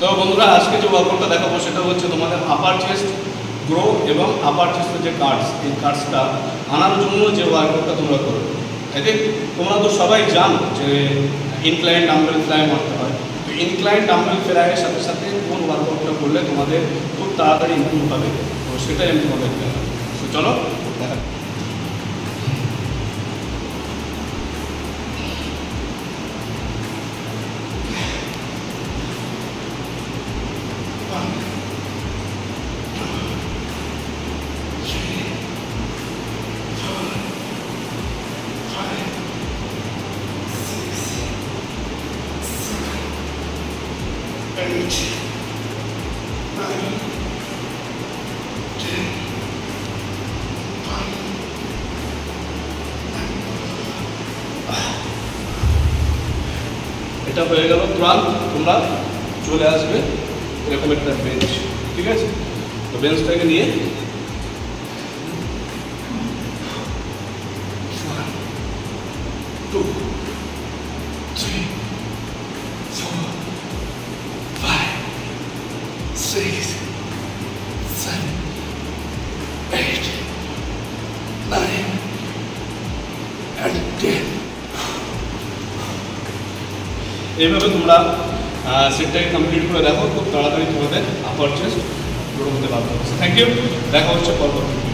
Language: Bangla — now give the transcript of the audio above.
তো বন্ধুরা আজকে যে ওয়ার্কআউটটা দেখাবো সেটা হচ্ছে তোমাদের আপার চেস্ট গ্রো এবং আপার চেস্টের যে কার্ডস, এই কার্ডসটা আনার জন্য যে ওয়ার্কআউটটা তোমরা করো। এতে তোমরা তো সবাই জানো যে ইনক্লাইন ডাম্বেল ফ্লাই মারতে হয়। তো ইনক্লাইন ডাম্বেল ফ্লাইয়ের সাথে সাথে কোন ওয়ার্কআউটটা করলে তোমাদের খুব তাড়াতাড়ি ইমপ্রুভ হবে, তো সেটাই আমি তোমাদের দেখাবো। তো চলো দেখা। এটা হয়ে গেল। তুরন্ত তোমরা চলে আসবে এরকম একটা বেঞ্চ, ঠিক আছে? তো বেঞ্চটাকে নিয়ে এইভাবে তোমরা সেটটাকে কমপ্লিট করে দেখো, খুব তাড়াতাড়ি তোমাদের আপার চেস্ট গ্রো হতে বাধ্য হচ্ছে। থ্যাংক ইউ, দেখা হচ্ছে পরবর্তী।